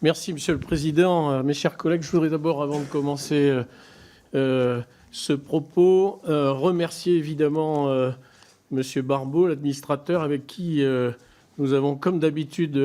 Merci, Monsieur le Président. Mes chers collègues, je voudrais d'abord, avant de commencer ce propos, remercier évidemment Monsieur Barbeau, l'administrateur, avec qui nous avons, comme d'habitude,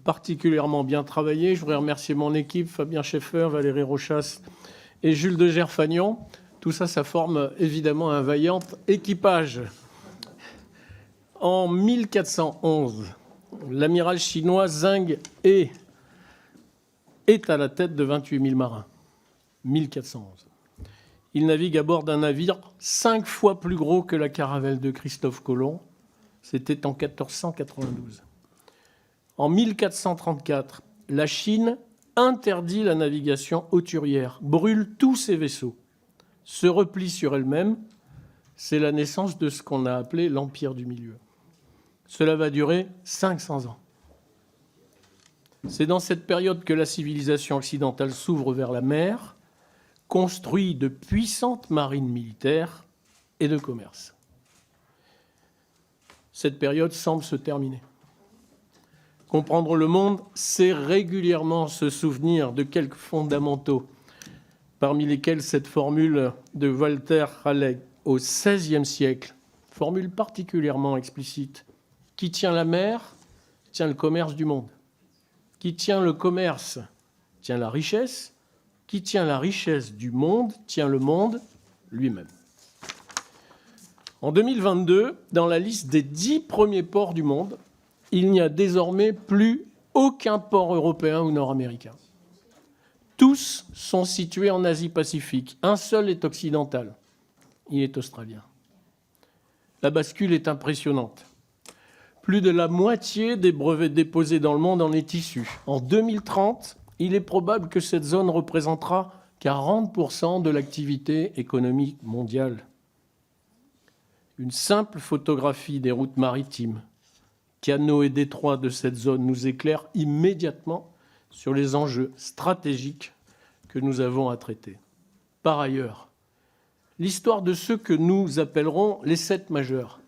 particulièrement bien travaillé. Je voudrais remercier mon équipe, Fabien Scheffer, Valérie Rochas et Jules de Gerfagnon. Tout ça, ça forme évidemment un vaillant équipage. En 1411, l'amiral chinois Zheng He est à la tête de 28 000 marins. 1411. Il navigue à bord d'un navire 5 fois plus gros que la caravelle de Christophe Colomb. C'était en 1492. En 1434, la Chine interdit la navigation hauturière, brûle tous ses vaisseaux, se replie sur elle-même. C'est la naissance de ce qu'on a appelé l'Empire du Milieu. Cela va durer 500 ans. C'est dans cette période que la civilisation occidentale s'ouvre vers la mer, construit de puissantes marines militaires et de commerce. Cette période semble se terminer. Comprendre le monde, c'est régulièrement se souvenir de quelques fondamentaux, parmi lesquels cette formule de Walter Raleigh au XVIe siècle, formule particulièrement explicite. Qui tient la mer, tient le commerce du monde. Qui tient le commerce, tient la richesse. Qui tient la richesse du monde, tient le monde lui-même. En 2022, dans la liste des 10 premiers ports du monde, il n'y a désormais plus aucun port européen ou nord-américain. Tous sont situés en Asie-Pacifique. Un seul est occidental. Il est australien. La bascule est impressionnante. Plus de la moitié des brevets déposés dans le monde en est issue. En 2030, il est probable que cette zone représentera 40% de l'activité économique mondiale. Une simple photographie des routes maritimes, canaux et détroits de cette zone nous éclaire immédiatement sur les enjeux stratégiques que nous avons à traiter. Par ailleurs, l'histoire de ceux que nous appellerons les 7 majeurs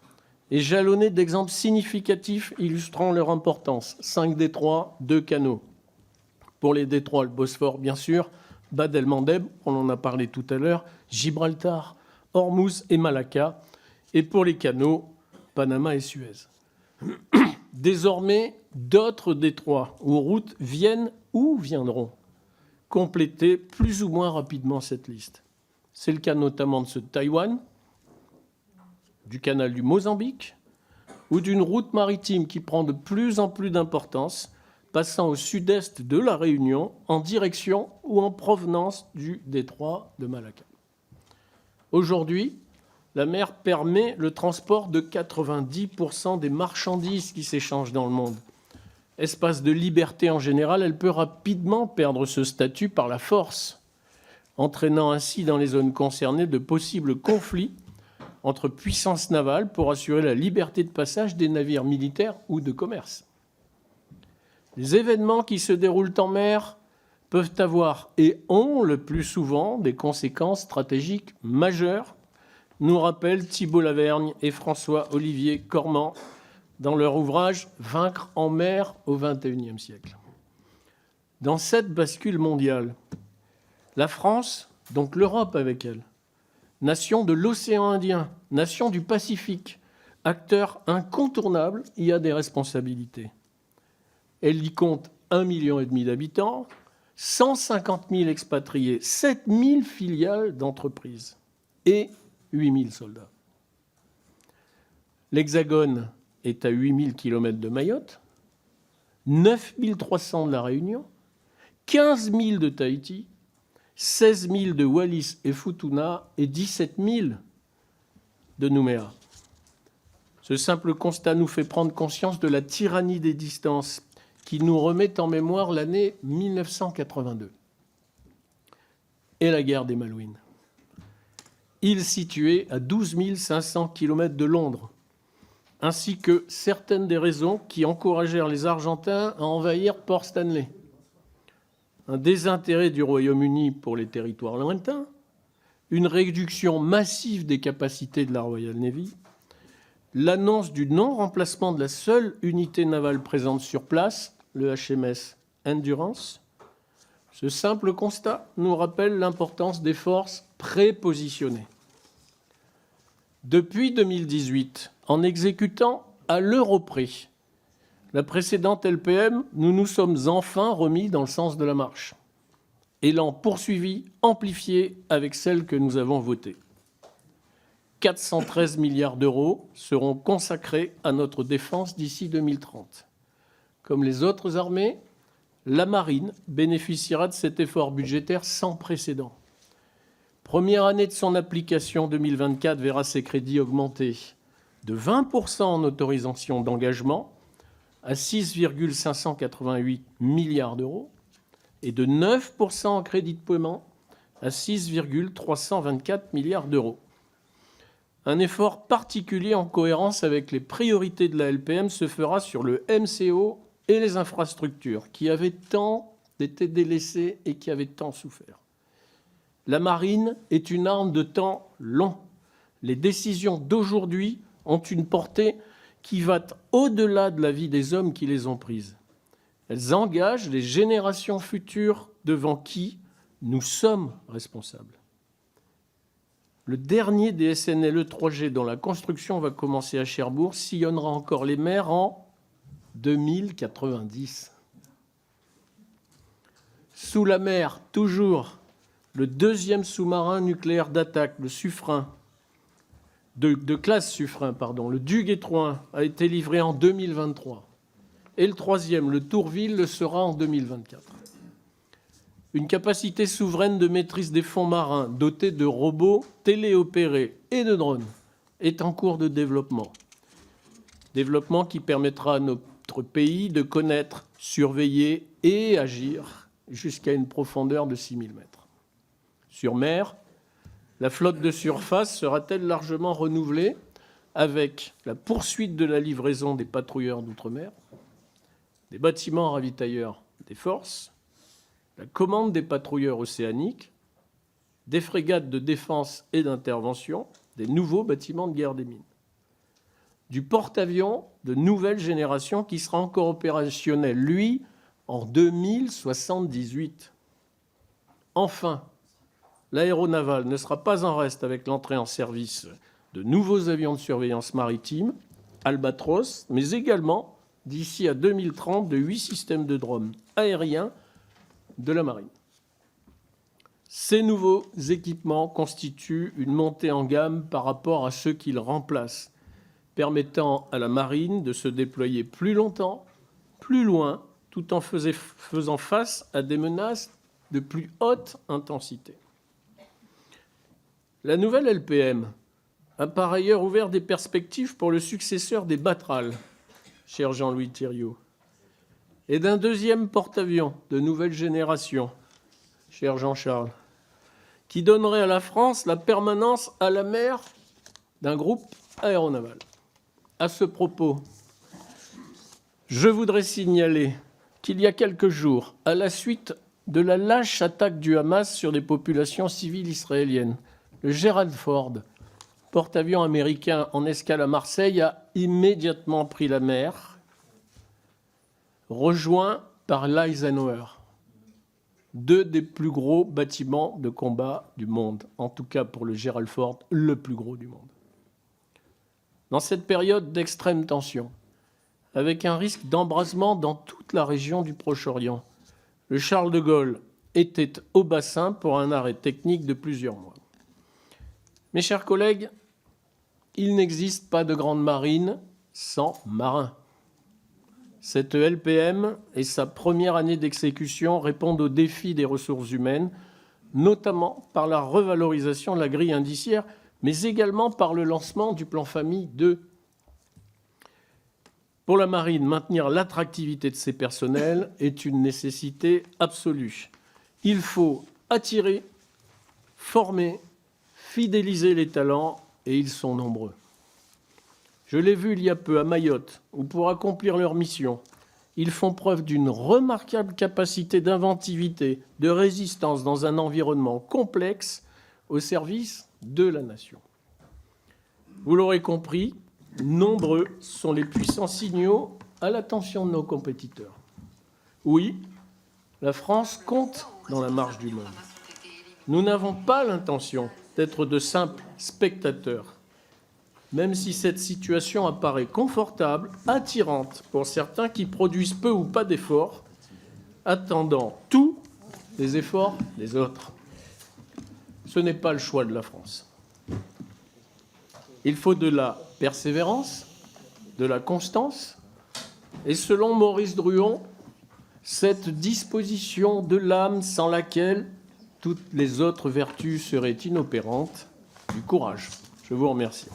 est jalonnée d'exemples significatifs illustrant leur importance. 5 détroits, 2 canaux. Pour les détroits, le Bosphore, bien sûr, Bab el-Mandeb, on en a parlé tout à l'heure, Gibraltar, Hormuz et Malacca. Et pour les canaux, Panama et Suez. Désormais, d'autres détroits ou routes viennent ou viendront compléter plus ou moins rapidement cette liste. C'est le cas notamment de ceux de Taïwan, du canal du Mozambique ou d'une route maritime qui prend de plus en plus d'importance, passant au sud-est de la Réunion en direction ou en provenance du détroit de Malacca. Aujourd'hui, la mer permet le transport de 90% des marchandises qui s'échangent dans le monde. Espace de liberté en général, elle peut rapidement perdre ce statut par la force, entraînant ainsi dans les zones concernées de possibles conflits entre puissances navales pour assurer la liberté de passage des navires militaires ou de commerce. Les événements qui se déroulent en mer peuvent avoir et ont le plus souvent des conséquences stratégiques majeures, nous rappellent Thibault Lavergne et François-Olivier Cormand dans leur ouvrage « Vaincre en mer au XXIe siècle ». Dans cette bascule mondiale, la France, donc l'Europe avec elle, nation de l'océan Indien, nation du Pacifique, acteur incontournable, y a des responsabilités. Elle y compte 1,5 million d'habitants, 150 000 expatriés, 7 000 filiales d'entreprises et 8 000 soldats. L'Hexagone est à 8 000 km de Mayotte, 9 300 de la Réunion, 15 000 de Tahiti, 16 000 de Wallis et Futuna et 17 000 de Nouméa. Ce simple constat nous fait prendre conscience de la tyrannie des distances qui nous remet en mémoire l'année 1982 et la guerre des Malouines. Île située à 12 500 km de Londres, ainsi que certaines des raisons qui encouragèrent les Argentins à envahir Port Stanley. Un désintérêt du Royaume-Uni pour les territoires lointains, une réduction massive des capacités de la Royal Navy, l'annonce du non-remplacement de la seule unité navale présente sur place, le HMS Endurance. Ce simple constat nous rappelle l'importance des forces prépositionnées. Depuis 2018, en exécutant à l'euro près la précédente LPM, nous nous sommes enfin remis dans le sens de la marche. Élan poursuivi, amplifié avec celle que nous avons votée. 413 milliards d'euros seront consacrés à notre défense d'ici 2030. Comme les autres armées, la marine bénéficiera de cet effort budgétaire sans précédent. Première année de son application, 2024 verra ses crédits augmenter de 20% en autorisation d'engagement à 6,588 milliards d'euros et de 9% en crédit de paiement à 6,324 milliards d'euros. Un effort particulier en cohérence avec les priorités de la LPM se fera sur le MCO et les infrastructures qui avaient tant été délaissées et qui avaient tant souffert. La marine est une arme de temps long. Les décisions d'aujourd'hui ont une portée qui va au-delà de la vie des hommes qui les ont prises. Elles engagent les générations futures devant qui nous sommes responsables. Le dernier des SNLE 3G dont la construction va commencer à Cherbourg sillonnera encore les mers en 2090. Sous la mer, toujours, le deuxième sous-marin nucléaire d'attaque, le Suffren, de classe Suffren, le Duguay-Trouin, a été livré en 2023. Et le troisième, le Tourville, le sera en 2024. Une capacité souveraine de maîtrise des fonds marins, dotée de robots téléopérés et de drones, est en cours de développement. Développement qui permettra à notre pays de connaître, surveiller et agir jusqu'à une profondeur de 6000 mètres. Sur mer, la flotte de surface sera-t-elle largement renouvelée avec la poursuite de la livraison des patrouilleurs d'outre-mer, des bâtiments ravitailleurs des forces, la commande des patrouilleurs océaniques, des frégates de défense et d'intervention, des nouveaux bâtiments de guerre des mines, du porte-avions de nouvelle génération qui sera encore opérationnel, lui, en 2078. Enfin, l'aéronavale ne sera pas en reste avec l'entrée en service de nouveaux avions de surveillance maritime, Albatros, mais également, d'ici à 2030, de 8 systèmes de drones aériens de la marine. Ces nouveaux équipements constituent une montée en gamme par rapport à ceux qu'ils remplacent, permettant à la marine de se déployer plus longtemps, plus loin, tout en faisant face à des menaces de plus haute intensité. La nouvelle LPM a par ailleurs ouvert des perspectives pour le successeur des Batral, cher Jean-Louis Thiriot, et d'un deuxième porte-avions de nouvelle génération, cher Jean-Charles, qui donnerait à la France la permanence à la mer d'un groupe aéronaval. À ce propos, je voudrais signaler qu'il y a quelques jours, à la suite de la lâche attaque du Hamas sur des populations civiles israéliennes, le Gerald Ford, porte-avions américain en escale à Marseille, a immédiatement pris la mer, rejoint par l'Eisenhower, deux des plus gros bâtiments de combat du monde, en tout cas pour le Gerald Ford, le plus gros du monde. Dans cette période d'extrême tension, avec un risque d'embrasement dans toute la région du Proche-Orient, le Charles de Gaulle était au bassin pour un arrêt technique de plusieurs mois. Mes chers collègues, il n'existe pas de grande marine sans marin. Cette LPM et sa première année d'exécution répondent aux défis des ressources humaines, notamment par la revalorisation de la grille indiciaire, mais également par le lancement du plan Famille 2. Pour la marine, maintenir l'attractivité de ses personnels est une nécessité absolue. Il faut attirer, former, fidéliser les talents, et ils sont nombreux. Je l'ai vu il y a peu à Mayotte, où pour accomplir leur mission, ils font preuve d'une remarquable capacité d'inventivité, de résistance dans un environnement complexe au service de la nation. Vous l'aurez compris, nombreux sont les puissants signaux à l'attention de nos compétiteurs. Oui, La France compte dans la marche du monde. Nous n'avons pas l'intention d'être de simples spectateurs, même si cette situation apparaît confortable, attirante pour certains qui produisent peu ou pas d'efforts, attendant tous les efforts des autres. Ce n'est pas le choix de la France. Il faut de la persévérance, de la constance, et selon Maurice Druon, cette disposition de l'âme sans laquelle toutes les autres vertus seraient inopérantes, du courage. Je vous remercie.